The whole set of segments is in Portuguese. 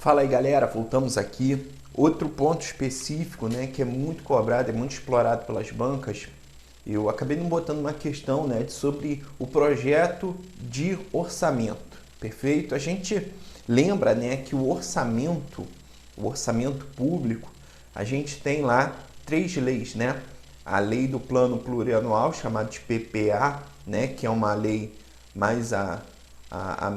Fala aí, galera, voltamos aqui. Outro ponto específico, né, que é muito cobrado, é muito explorado pelas bancas, eu acabei não botando uma questão, né, sobre o projeto de orçamento, perfeito? A gente lembra, né, que o orçamento público, a gente tem lá três leis, né? A lei do plano plurianual, chamada de PPA, né, que é uma lei mais a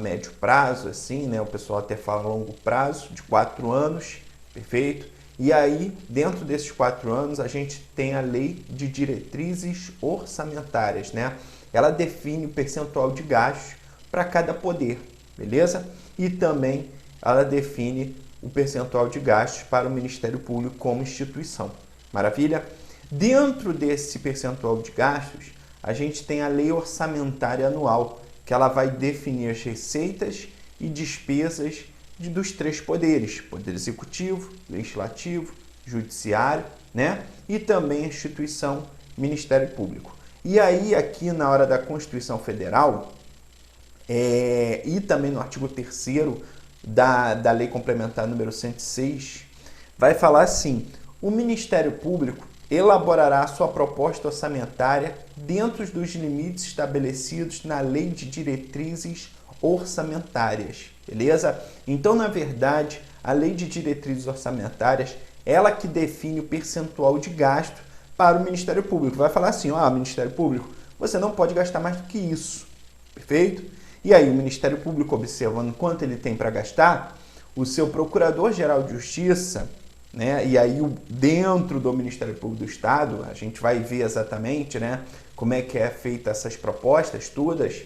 médio prazo, assim, né? O pessoal até fala longo prazo, de 4 anos, perfeito? E aí, dentro desses 4 anos, a gente tem a lei de diretrizes orçamentárias, né? Ela define o percentual de gastos para cada poder, beleza? E também ela define o percentual de gastos para o Ministério Público como instituição. Maravilha? Dentro desse percentual de gastos, a gente tem a lei orçamentária anual, que ela vai definir as receitas e despesas dos três poderes, poder executivo, legislativo, judiciário, né? E também a instituição Ministério Público. E aí, aqui na hora da Constituição Federal, e também no artigo 3º da Lei Complementar número 106, vai falar assim: o Ministério Público elaborará sua proposta orçamentária dentro dos limites estabelecidos na Lei de Diretrizes Orçamentárias, beleza? Então, na verdade, a Lei de Diretrizes Orçamentárias, ela que define o percentual de gasto para o Ministério Público. Vai falar assim, Ministério Público, você não pode gastar mais do que isso, perfeito? E aí, o Ministério Público, observando quanto ele tem para gastar, o seu Procurador-Geral de Justiça, né? E aí, dentro do Ministério Público do Estado, a gente vai ver exatamente, né, como é que é feita essas propostas todas.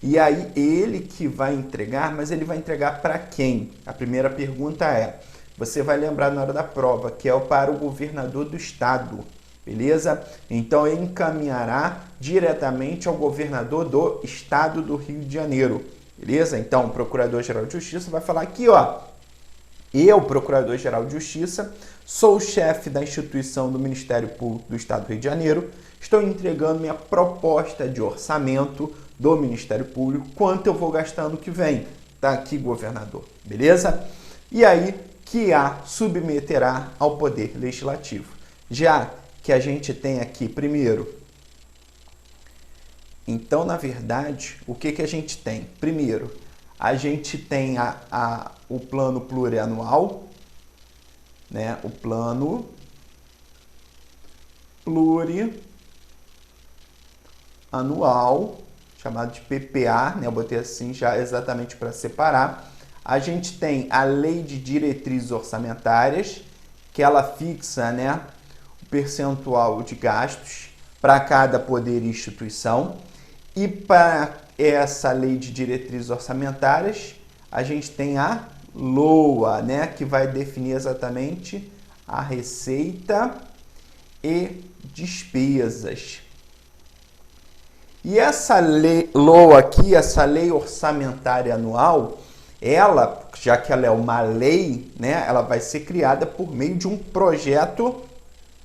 E aí, ele que vai entregar, mas ele vai entregar para quem? A primeira pergunta é, você vai lembrar na hora da prova, que é para o governador do Estado, beleza? Então, ele encaminhará diretamente ao governador do Estado do Rio de Janeiro, beleza? Então, o Procurador-Geral de Justiça vai falar aqui, eu, Procurador-Geral de Justiça, sou o chefe da instituição do Ministério Público do Estado do Rio de Janeiro, estou entregando minha proposta de orçamento do Ministério Público, quanto eu vou gastar ano que vem. Tá aqui, governador, beleza? E aí, que a submeterá ao Poder Legislativo. Já que a gente tem aqui, primeiro, então, na verdade, o que a gente tem? Primeiro, a gente tem o plano plurianual, né? O plano plurianual, chamado de PPA, né? Eu botei assim já exatamente para separar. A gente tem a Lei de Diretrizes Orçamentárias, que ela fixa, né, o percentual de gastos para cada poder e instituição. E para essa Lei de Diretrizes Orçamentárias, a gente tem a LOA, né, que vai definir exatamente a receita e despesas. E essa LOA aqui, essa Lei Orçamentária Anual, ela, já que ela é uma lei, né, ela vai ser criada por meio de um projeto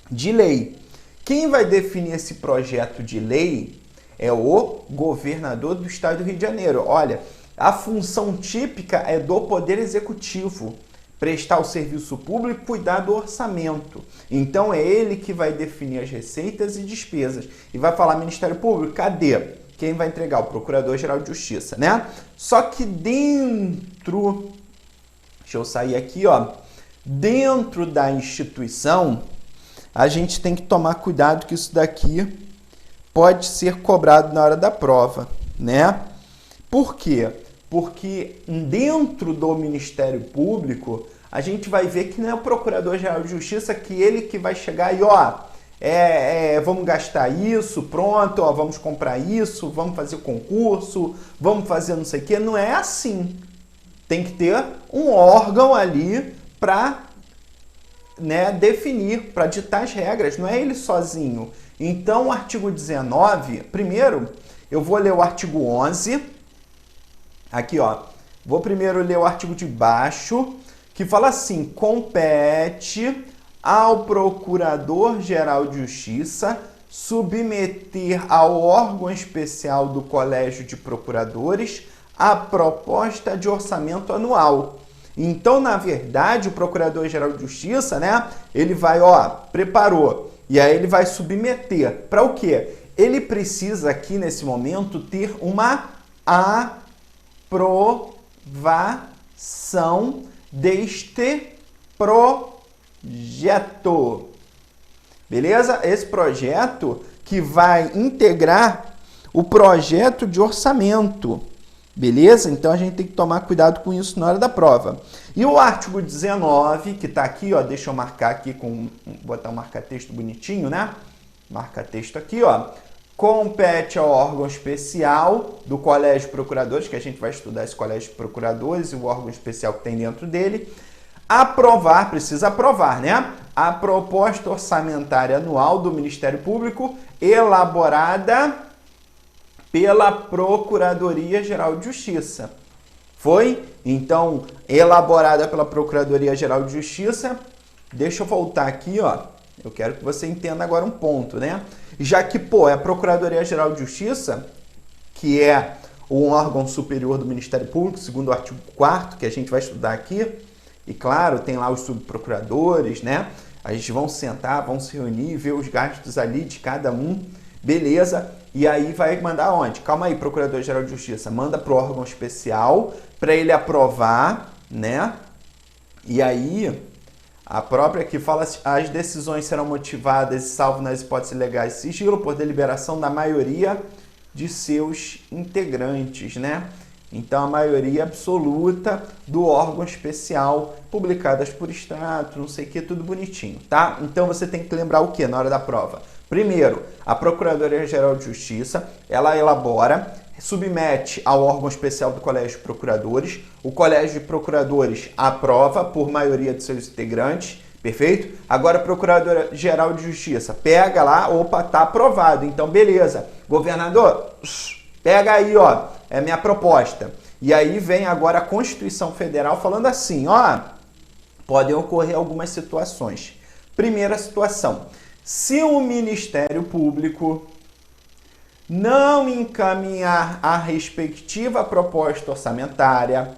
de lei. Quem vai definir esse projeto de lei é o governador do Estado do Rio de Janeiro. Olha, a função típica é do Poder Executivo, prestar o serviço público e cuidar do orçamento. Então, é ele que vai definir as receitas e despesas. E vai falar, Ministério Público, cadê? Quem vai entregar? O Procurador-Geral de Justiça, né? Só que dentro... Deixa eu sair aqui, dentro da instituição, a gente tem que tomar cuidado que isso daqui pode ser cobrado na hora da prova, né? Por quê? Porque dentro do Ministério Público, a gente vai ver que não é o Procurador-Geral de Justiça que ele que vai chegar e, vamos gastar isso, pronto, vamos comprar isso, vamos fazer concurso, vamos fazer não sei o quê. Não é assim. Tem que ter um órgão ali para, né, definir, para ditar as regras, não é ele sozinho. Então, o artigo 19, primeiro, eu vou ler o artigo 11, aqui, vou primeiro ler o artigo de baixo, que fala assim, compete ao Procurador-Geral de Justiça submeter ao órgão especial do Colégio de Procuradores a proposta de orçamento anual. Então, na verdade, o Procurador-Geral de Justiça, né, ele vai, preparou, e aí ele vai submeter para o quê? Ele precisa aqui, nesse momento, ter uma aprovação deste projeto. Beleza? Esse projeto que vai integrar o projeto de orçamento. Beleza? Então a gente tem que tomar cuidado com isso na hora da prova. E o artigo 19, que está aqui, deixa eu marcar aqui botar um marca-texto bonitinho, né? Marca-texto aqui, compete ao órgão especial do Colégio de Procuradores, que a gente vai estudar esse Colégio de Procuradores e o órgão especial que tem dentro dele, precisa aprovar, né? A proposta orçamentária anual do Ministério Público elaborada pela Procuradoria-Geral de Justiça. Foi? Então, elaborada pela Procuradoria-Geral de Justiça. Deixa eu voltar aqui, Eu quero que você entenda agora um ponto, né? Já que, é a Procuradoria-Geral de Justiça, que é um órgão superior do Ministério Público, segundo o artigo 4º, que a gente vai estudar aqui, e claro, tem lá os subprocuradores, né? A gente vão sentar, vão se reunir, ver os gastos ali de cada um, beleza? E aí vai mandar onde? Calma aí, Procurador-Geral de Justiça, manda para o órgão especial para ele aprovar, né? E aí, a própria que fala as decisões serão motivadas, salvo nas hipóteses legais de sigilo, por deliberação da maioria de seus integrantes, né? Então, a maioria absoluta do órgão especial, publicadas por extrato, não sei o que, tudo bonitinho, tá? Então, você tem que lembrar o que na hora da prova? Primeiro, a Procuradoria-Geral de Justiça, ela elabora, submete ao órgão especial do Colégio de Procuradores, o Colégio de Procuradores aprova por maioria de seus integrantes, perfeito? Agora, a Procuradora-Geral de Justiça pega lá, tá aprovado, então beleza. Governador, pega aí, é minha proposta. E aí vem agora a Constituição Federal falando assim, podem ocorrer algumas situações. Primeira situação, se o Ministério Público não encaminhar a respectiva proposta orçamentária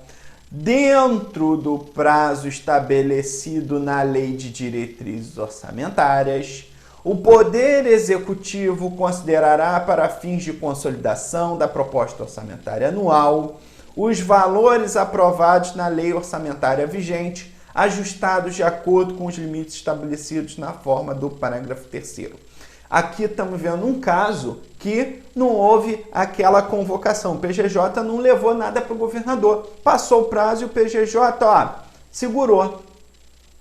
dentro do prazo estabelecido na Lei de Diretrizes Orçamentárias, o Poder Executivo considerará, para fins de consolidação da proposta orçamentária anual, os valores aprovados na lei orçamentária vigente, ajustados de acordo com os limites estabelecidos na forma do parágrafo 3º. Aqui estamos vendo um caso que não houve aquela convocação. O PGJ não levou nada para o governador. Passou o prazo e o PGJ segurou.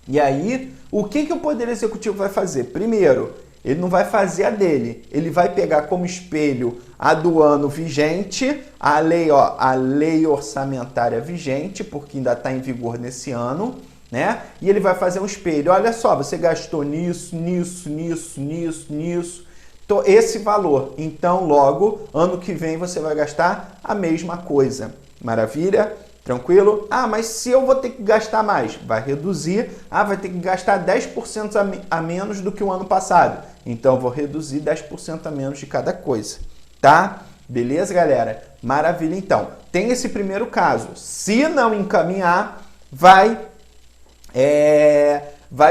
E aí, o que o Poder Executivo vai fazer? Primeiro, ele não vai fazer a dele. Ele vai pegar como espelho a do ano vigente, a lei orçamentária vigente, porque ainda está em vigor nesse ano, né? E ele vai fazer um espelho. Olha só, você gastou nisso, esse valor. Então, logo, ano que vem você vai gastar a mesma coisa. Maravilha? Tranquilo? Mas se eu vou ter que gastar mais, vai reduzir. Vai ter que gastar 10% a menos do que o ano passado. Então, eu vou reduzir 10% a menos de cada coisa. Tá? Beleza, galera? Maravilha, então. Tem esse primeiro caso. Se não encaminhar, vai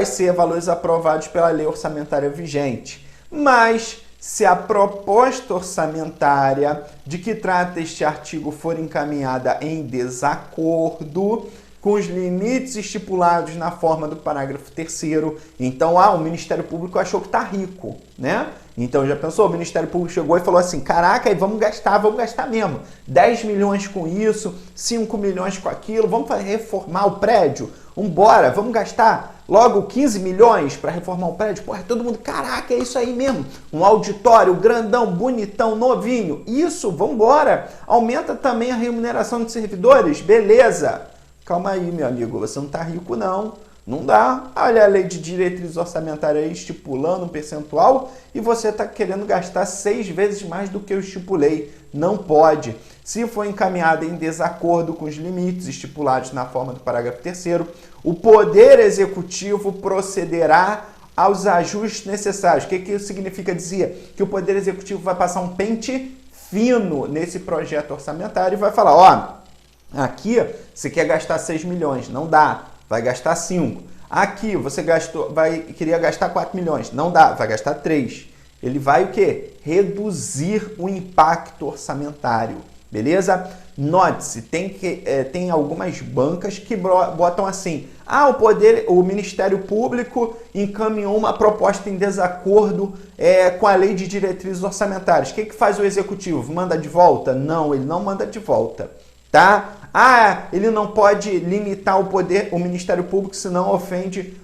ser valores aprovados pela lei orçamentária vigente. Mas, se a proposta orçamentária de que trata este artigo for encaminhada em desacordo com os limites estipulados na forma do parágrafo 3º, então, o Ministério Público achou que está rico, né? Então, já pensou? O Ministério Público chegou e falou assim, caraca, aí vamos gastar mesmo. 10 milhões com isso, 5 milhões com aquilo, vamos reformar o prédio? Vambora, vamos gastar logo 15 milhões para reformar o prédio? Todo mundo, caraca, é isso aí mesmo. Um auditório grandão, bonitão, novinho. Isso, vambora. Aumenta também a remuneração de servidores? Beleza. Calma aí, meu amigo, você não tá rico não. Não dá. Olha a lei de diretrizes orçamentárias aí estipulando um percentual e você está querendo gastar 6 vezes mais do que eu estipulei. Não pode. Se for encaminhado em desacordo com os limites estipulados na forma do parágrafo 3º, o Poder Executivo procederá aos ajustes necessários. O que isso significa dizer? Que o Poder Executivo vai passar um pente fino nesse projeto orçamentário e vai falar, Aqui você quer gastar 6 milhões, não dá, vai gastar 5. Aqui você queria gastar 4 milhões, não dá, vai gastar 3. Ele vai o quê? Reduzir o impacto orçamentário, beleza? Note-se, tem algumas bancas que botam assim, o Ministério Público encaminhou uma proposta em desacordo com a lei de diretrizes orçamentárias. O que faz o Executivo? Manda de volta? Não, ele não manda de volta, tá? Ele não pode limitar o Ministério Público, senão ofende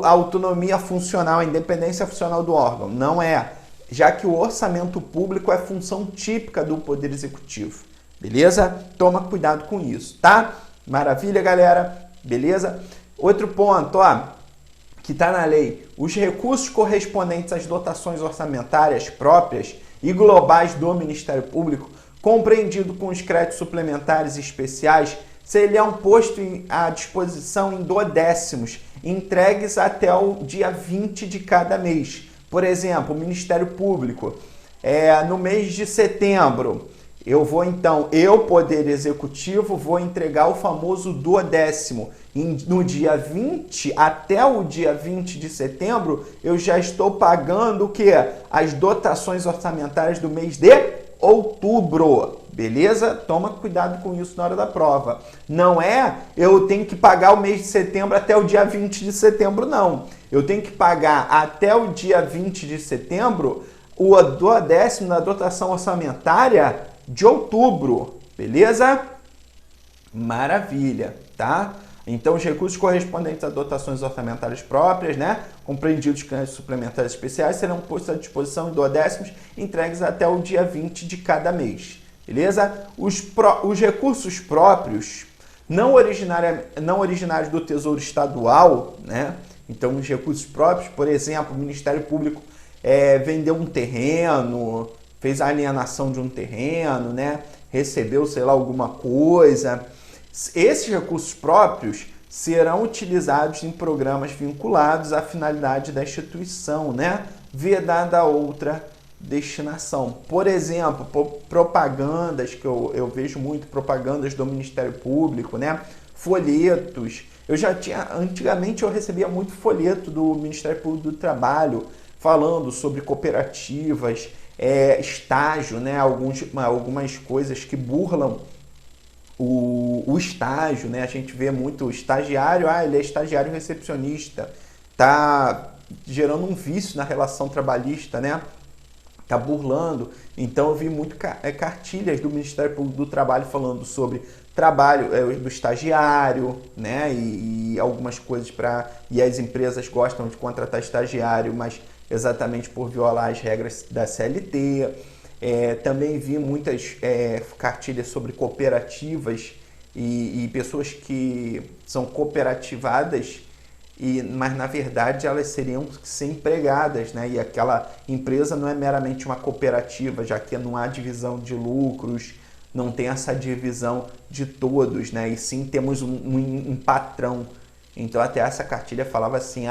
a autonomia funcional, a independência funcional do órgão. Não é, já que o orçamento público é função típica do Poder Executivo. Beleza? Toma cuidado com isso, tá? Maravilha, galera? Beleza? Outro ponto, que está na lei. Os recursos correspondentes às dotações orçamentárias próprias e globais do Ministério Público, compreendido com os créditos suplementares e especiais, serão postos à disposição em duodécimos, entregues até o dia 20 de cada mês. Por exemplo, o Ministério Público, no mês de setembro, eu, Poder Executivo, vou entregar o famoso duodécimo. No dia 20, até o dia 20 de setembro, eu já estou pagando o quê? As dotações orçamentárias do mês de outubro. Beleza? Toma cuidado com isso na hora da prova. Não eu tenho que pagar o mês de setembro até o dia 20 de setembro, não. Eu tenho que pagar até o dia 20 de setembro o duodécimo da dotação orçamentária de outubro, beleza? Maravilha, tá? Então, os recursos correspondentes a dotações orçamentárias próprias, né, compreendidos créditos suplementares especiais, serão postos à disposição em duodécimos, entregues até o dia 20 de cada mês, beleza? Os recursos próprios, não originários do Tesouro Estadual, né? Então, os recursos próprios, por exemplo, o Ministério Público vendeu um terreno, fez a alienação de um terreno, né? Recebeu, sei lá, alguma coisa. Esses recursos próprios serão utilizados em programas vinculados à finalidade da instituição, né? Vedada outra destinação. Por exemplo, propagandas, que eu vejo muito, propagandas do Ministério Público, né? Folhetos. Antigamente eu recebia muito folheto do Ministério Público do Trabalho, falando sobre cooperativas, estágio, né? Algumas coisas que burlam o estágio, né? A gente vê muito o estagiário, ele é estagiário recepcionista, tá gerando um vício na relação trabalhista, né? Tá burlando. Então eu vi muito cartilhas do Ministério Público do Trabalho falando sobre trabalho do estagiário, né? E algumas coisas e as empresas gostam de contratar estagiário, mas exatamente por violar as regras da CLT. Também vi muitas cartilhas sobre cooperativas e pessoas que são cooperativadas, mas na verdade elas seriam ser empregadas, né? E aquela empresa não é meramente uma cooperativa, já que não há divisão de lucros, não tem essa divisão de todos, né? E sim temos um patrão. Então até essa cartilha falava assim,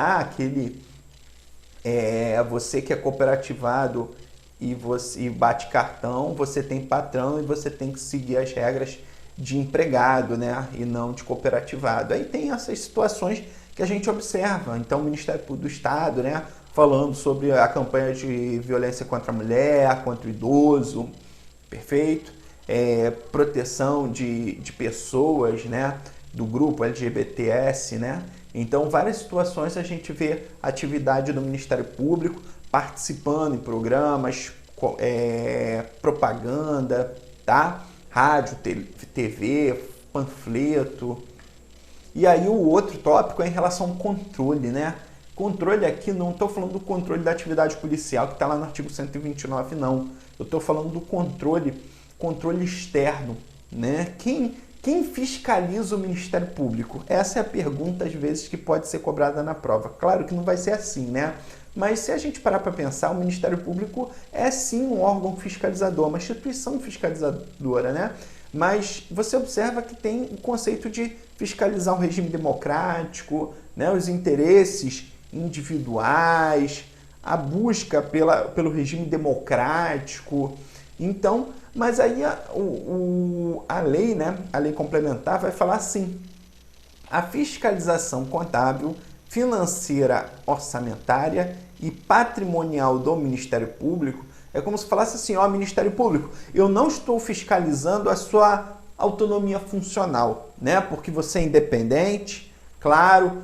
você que é cooperativado e você bate cartão, você tem patrão e você tem que seguir as regras de empregado, né? E não de cooperativado. Aí tem essas situações que a gente observa. Então o Ministério Público do Estado, né? Falando sobre a campanha de violência contra a mulher, contra o idoso, perfeito? Proteção de pessoas, né? Do grupo LGBTS, né? Então, várias situações a gente vê a atividade do Ministério Público participando em programas, propaganda, tá? Rádio, TV, panfleto. E aí o outro tópico é em relação ao controle, né? Controle aqui, não estou falando do controle da atividade policial, que está lá no artigo 129, não. Eu estou falando do controle externo, né? Quem fiscaliza o Ministério Público? Essa é a pergunta, às vezes, que pode ser cobrada na prova. Claro que não vai ser assim, né? Mas se a gente parar para pensar, o Ministério Público é sim um órgão fiscalizador, uma instituição fiscalizadora, né? Mas você observa que tem o conceito de fiscalizar o regime democrático, né? Os interesses individuais, a busca pelo regime democrático. Então, Mas aí a lei, né, a lei complementar vai falar assim: a fiscalização contábil, financeira, orçamentária e patrimonial do Ministério Público é como se falasse assim: ó, Ministério Público, eu não estou fiscalizando a sua autonomia funcional, né? Porque você é independente, claro,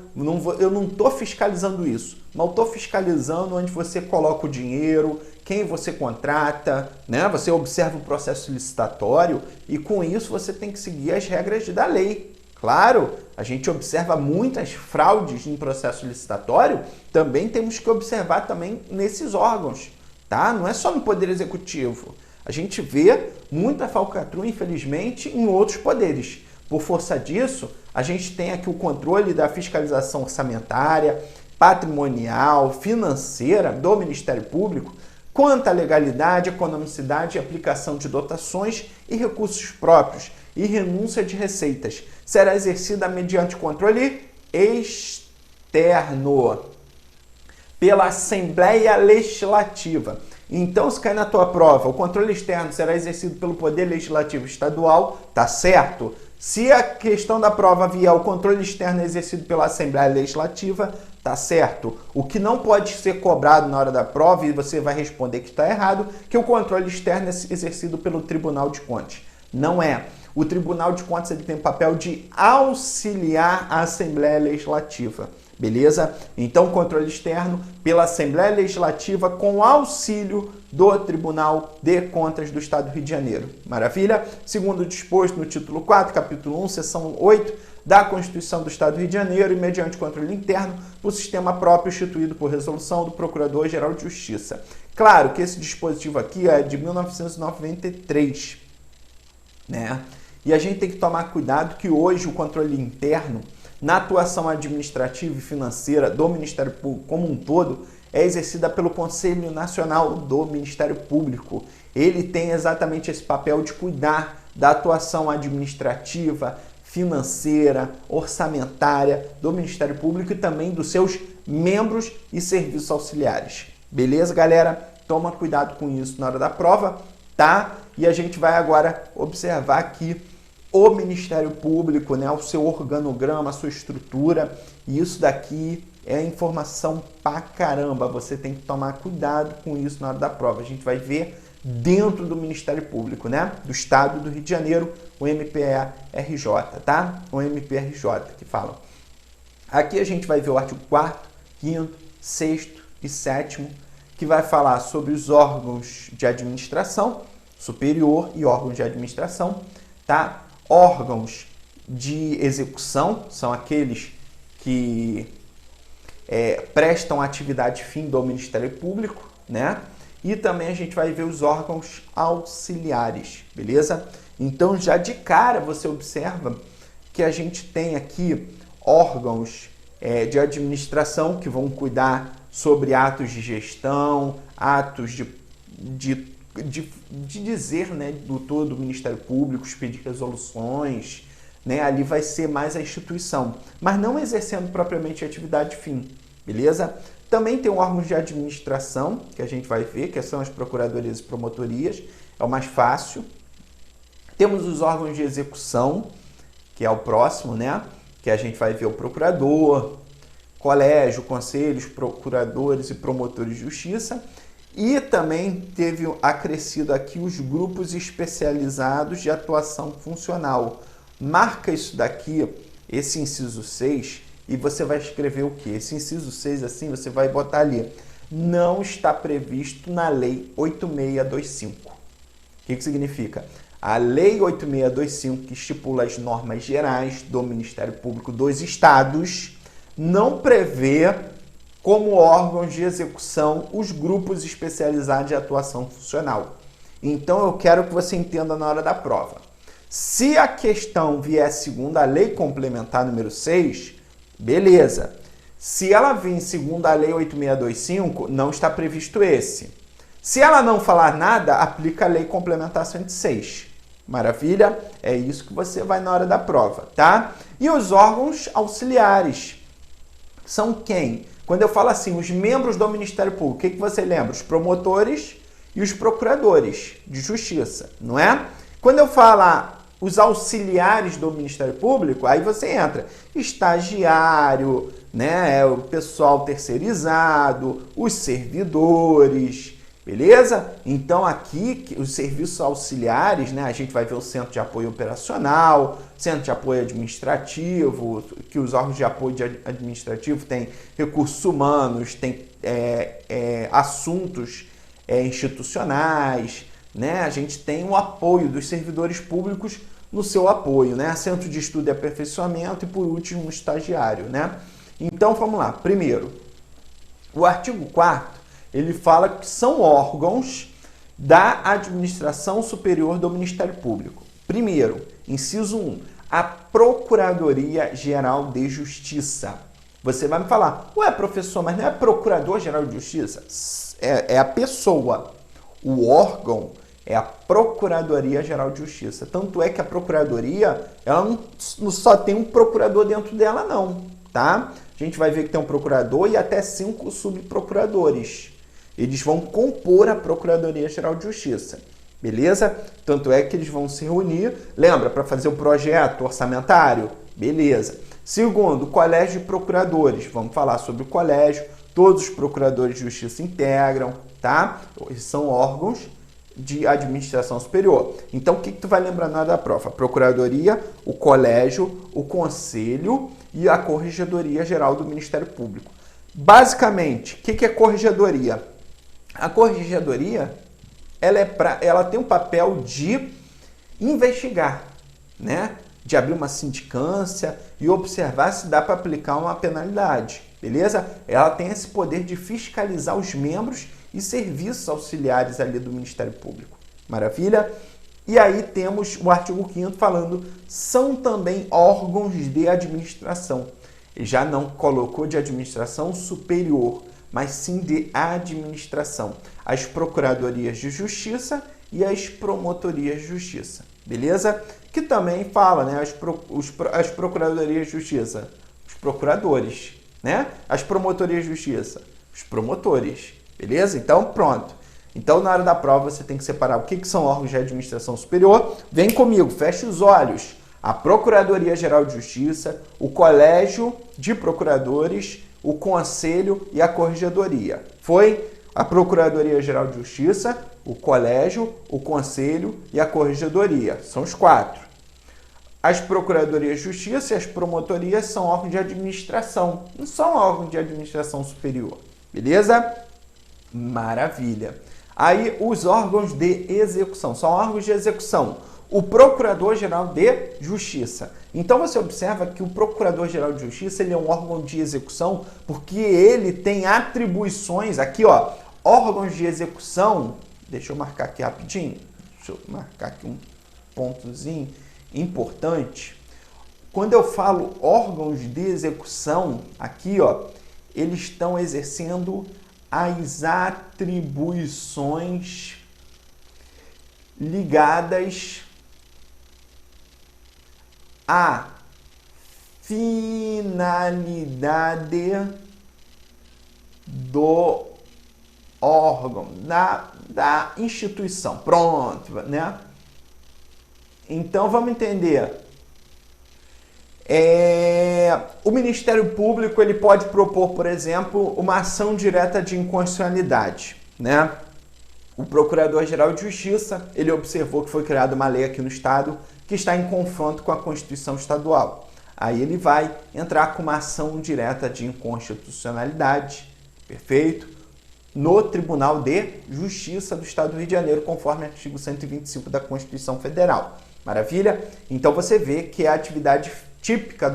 eu não estou fiscalizando isso, mas estou fiscalizando onde você coloca o dinheiro, quem você contrata, né? Você observa o processo licitatório e com isso você tem que seguir as regras da lei. Claro, a gente observa muitas fraudes em processo licitatório, também temos que observar também nesses órgãos, tá? Não é só no Poder Executivo. A gente vê muita falcatrua, infelizmente, em outros poderes. Por força disso, a gente tem aqui o controle da fiscalização orçamentária, patrimonial, financeira do Ministério Público, quanto à legalidade, economicidade e aplicação de dotações e recursos próprios e renúncia de receitas será exercida mediante controle externo pela Assembleia Legislativa. Então, se cair na tua prova, o controle externo será exercido pelo Poder Legislativo Estadual, tá certo? Se a questão da prova vier o controle externo é exercido pela Assembleia Legislativa, tá certo? O que não pode ser cobrado na hora da prova, e você vai responder que está errado, que o controle externo é exercido pelo Tribunal de Contas. Não é. O Tribunal de Contas ele tem o papel de auxiliar a Assembleia Legislativa, beleza? Então, controle externo pela Assembleia Legislativa com auxílio do Tribunal de Contas do Estado do Rio de Janeiro. Maravilha? Segundo disposto no título 4, capítulo 1, seção 8 da Constituição do Estado do Rio de Janeiro e mediante controle interno, o sistema próprio instituído por resolução do Procurador-Geral de Justiça. Claro que esse dispositivo aqui é de 1993, né? E a gente tem que tomar cuidado que hoje o controle interno, na atuação administrativa e financeira do Ministério Público como um todo, é exercida pelo Conselho Nacional do Ministério Público. Ele tem exatamente esse papel de cuidar da atuação administrativa, financeira, orçamentária do Ministério Público e também dos seus membros e serviços auxiliares. Beleza, galera? Toma cuidado com isso na hora da prova, tá? E a gente vai agora observar aqui o Ministério Público, né, o seu organograma, a sua estrutura, e isso daqui é informação pra caramba, você tem que tomar cuidado com isso na hora da prova. A gente vai ver dentro do Ministério Público, né, do Estado do Rio de Janeiro, o MPRJ, tá? O MPRJ que falam. Aqui a gente vai ver o artigo 4º, 5º, 6º e 7º, que vai falar sobre os órgãos de administração superior e órgãos de administração, tá? Órgãos de execução são aqueles que prestam atividade fim do Ministério Público, né? E também a gente vai ver os órgãos auxiliares, beleza? Então, já de cara, você observa que a gente tem aqui órgãos de administração que vão cuidar sobre atos de gestão, atos de dizer, né, do todo o Ministério Público, expedir resoluções, né, ali vai ser mais a instituição, mas não exercendo propriamente a atividade fim, beleza? Também tem órgãos de administração, que a gente vai ver, que são as procuradorias e promotorias, é o mais fácil. Temos os órgãos de execução, que é o próximo, né, que a gente vai ver o procurador, colégio, conselhos, procuradores e promotores de justiça. E também teve acrescido aqui os grupos especializados de atuação funcional. Marca isso daqui, esse inciso 6, e você vai escrever o quê? Esse inciso 6, assim, você vai botar ali. Não está previsto na Lei 8625. O que significa? A Lei 8625, que estipula as normas gerais do Ministério Público dos Estados, não prevê como órgãos de execução os grupos especializados de atuação funcional. Então, eu quero que você entenda na hora da prova. Se a questão vier segundo a Lei Complementar número 6, beleza. Se ela vir segundo a Lei 8625, não está previsto esse. Se ela não falar nada, aplica a Lei Complementar 106. Maravilha? É isso que você vai na hora da prova, tá? E os órgãos auxiliares são quem? Quando eu falo assim, os membros do Ministério Público, o que você lembra? Os promotores e os procuradores de justiça, não é? Quando eu falar os auxiliares do Ministério Público, aí você entra estagiário, né, o pessoal terceirizado, os servidores, beleza? Então aqui os serviços auxiliares, né, a gente vai ver o Centro de Apoio Operacional, Centro de Apoio Administrativo, que os órgãos de apoio administrativo têm recursos humanos, tem assuntos institucionais, né? A gente tem o apoio dos servidores públicos no seu apoio, né? Centro de Estudo e Aperfeiçoamento e, por último, o estagiário, né? Então, vamos lá. Primeiro, o artigo 4º, ele fala que são órgãos da administração superior do Ministério Público. Primeiro, inciso 1, a Procuradoria-Geral de Justiça. Você vai me falar, ué, professor, mas não é Procurador-Geral de Justiça? É a pessoa. O órgão é a Procuradoria-Geral de Justiça. Tanto é que a Procuradoria, ela não só tem um procurador dentro dela, não, tá? A gente vai ver que tem um procurador e até 5 subprocuradores. Eles vão compor a Procuradoria-Geral de Justiça, beleza? Tanto é que eles vão se reunir, lembra, para fazer o projeto orçamentário? Beleza. Segundo, o Colégio de Procuradores. Vamos falar sobre o colégio. Todos os procuradores de justiça integram, tá? São órgãos de administração superior. Então, o que tu vai lembrar na hora da prova? A Procuradoria, o Colégio, o Conselho e a Corregedoria Geral do Ministério Público. Basicamente, o que é Corregedoria? A Corregedoria, ela tem um papel de investigar, né? De abrir uma sindicância e observar se dá para aplicar uma penalidade, beleza? Ela tem esse poder de fiscalizar os membros e serviços auxiliares ali do Ministério Público. Maravilha? E aí temos o artigo 5º falando, são também órgãos de administração. Ele já não colocou de administração superior, mas sim de administração. As procuradorias de justiça e as promotorias de justiça. Beleza? Que também fala, né? As procuradorias de justiça, os procuradores, né? As promotorias de justiça, os promotores. Beleza? Então, pronto. Então, na hora da prova, você tem que separar o que são órgãos de administração superior. Vem comigo, fecha os olhos. A Procuradoria-Geral de Justiça, o Colégio de Procuradores, o Conselho e a Corregedoria. Foi a Procuradoria-Geral de Justiça, o Colégio, o Conselho e a Corregedoria. São os 4. As Procuradorias de Justiça e as Promotorias são órgãos de administração. Não são órgãos de administração superior. Beleza? Maravilha. Aí, os órgãos de execução. São órgãos de execução. O Procurador-Geral de Justiça. Então, você observa que o Procurador-Geral de Justiça ele é um órgão de execução porque ele tem atribuições, aqui ó, órgãos de execução, deixa eu marcar aqui rapidinho, deixa eu marcar aqui um pontozinho importante. Quando eu falo órgãos de execução, aqui ó, eles estão exercendo as atribuições ligadas a finalidade do órgão, da instituição. Pronto, né? Então, vamos entender. O Ministério Público ele pode propor, por exemplo, uma ação direta de inconstitucionalidade, né? O Procurador-Geral de Justiça, ele observou que foi criada uma lei aqui no Estado que está em confronto com a Constituição Estadual. Aí ele vai entrar com uma ação direta de inconstitucionalidade, perfeito? No Tribunal de Justiça do Estado do Rio de Janeiro, conforme o artigo 125 da Constituição Federal. Maravilha? Então você vê que é a atividade típica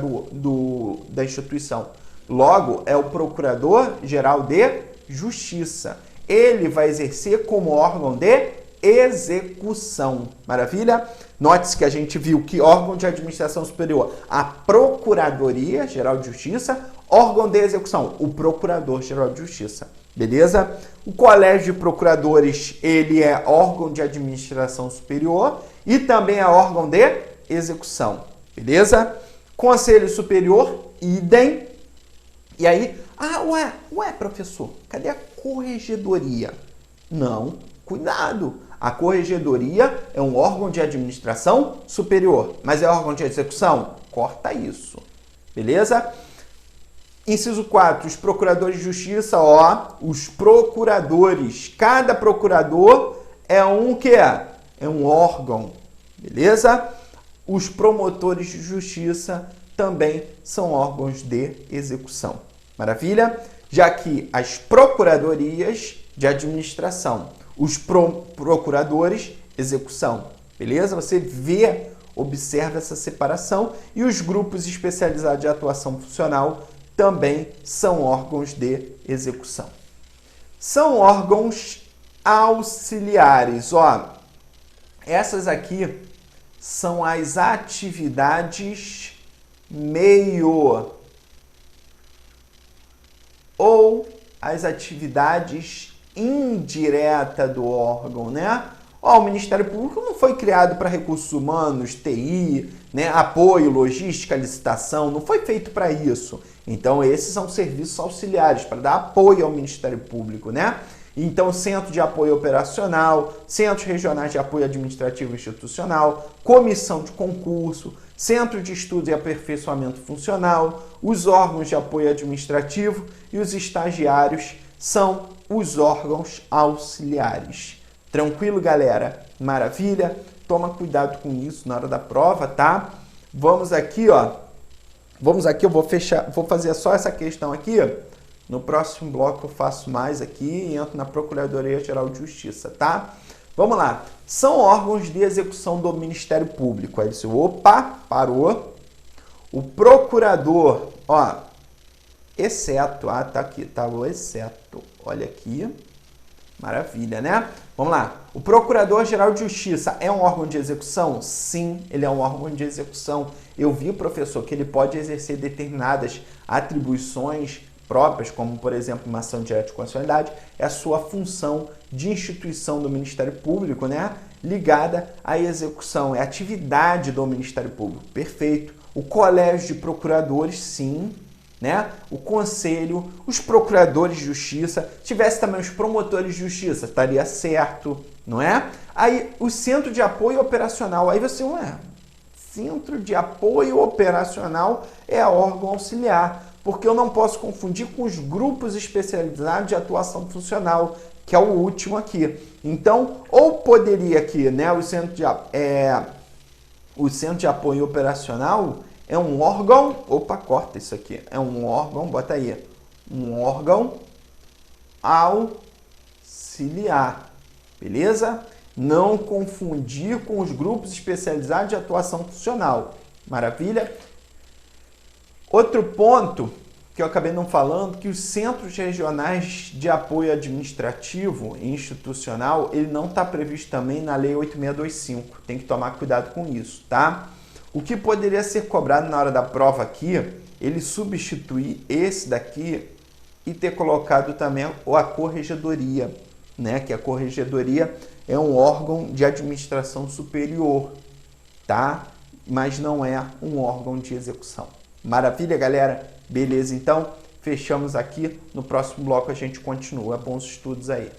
da instituição. Logo, é o Procurador-Geral de Justiça. Ele vai exercer como órgão de execução. Maravilha? Note-se que a gente viu que órgão de administração superior, a Procuradoria-Geral de Justiça, órgão de execução, o Procurador-Geral de Justiça. Beleza? O Colégio de Procuradores, ele é órgão de administração superior e também é órgão de execução. Beleza? Conselho Superior, idem. E aí, ué, professor, cadê a Corregedoria? Não, Cuidado! A corregedoria é um órgão de administração superior, mas é órgão de execução? Corta isso, beleza? Inciso 4, os procuradores de justiça, os procuradores. Cada procurador é um quê? É um órgão, beleza? Os promotores de justiça também são órgãos de execução. Maravilha? Já que as procuradorias de administração, os procuradores, execução. Beleza? Você observa essa separação e os grupos especializados de atuação funcional também são órgãos de execução. São órgãos auxiliares. Essas aqui são as atividades meio ou as atividades indiretas do órgão, né? O Ministério Público não foi criado para recursos humanos, TI, né? Apoio, logística, licitação, não foi feito para isso. Então, esses são serviços auxiliares para dar apoio ao Ministério Público, né? Então, centro de apoio operacional, centros regionais de apoio administrativo e institucional, comissão de concurso, centro de estudo e aperfeiçoamento funcional, os órgãos de apoio administrativo e os estagiários são os órgãos auxiliares. Tranquilo, galera? Maravilha? Toma cuidado com isso na hora da prova, tá? Vamos aqui, eu vou fazer só essa questão aqui. No próximo bloco eu faço mais aqui e entro na Procuradoria-Geral de Justiça, tá? Vamos lá. São órgãos de execução do Ministério Público. Aí você, parou. O procurador, exceto, tá aqui, tá o exceto. Olha aqui. Maravilha, né? Vamos lá. O Procurador-Geral de Justiça é um órgão de execução? Sim, ele é um órgão de execução. Eu vi, professor, que ele pode exercer determinadas atribuições próprias, como, por exemplo, uma ação direta de constitucionalidade, é a sua função de instituição do Ministério Público, né? Ligada à execução, é a atividade do Ministério Público. Perfeito. O Colégio de Procuradores, sim, né? O Conselho, os Procuradores de Justiça, tivesse também os Promotores de Justiça, estaria certo, não é? Aí, o Centro de Apoio Operacional, aí você, Centro de Apoio Operacional é órgão auxiliar, porque eu não posso confundir com os grupos especializados de atuação funcional, que é o último aqui. Então, ou poderia aqui, né, o Centro de Apoio Operacional é um órgão, corta isso aqui, é um órgão, bota aí, um órgão auxiliar, beleza? Não confundir com os grupos especializados de atuação funcional, maravilha? Outro ponto que eu acabei não falando, que os centros regionais de apoio administrativo e institucional, ele não está previsto também na Lei 8625. Tem que tomar cuidado com isso, tá? O que poderia ser cobrado na hora da prova aqui, ele substituir esse daqui e ter colocado também a corregedoria, né? Que a corregedoria é um órgão de administração superior, tá? Mas não é um órgão de execução. Maravilha, galera? Beleza, então, fechamos aqui. No próximo bloco a gente continua. Bons estudos aí.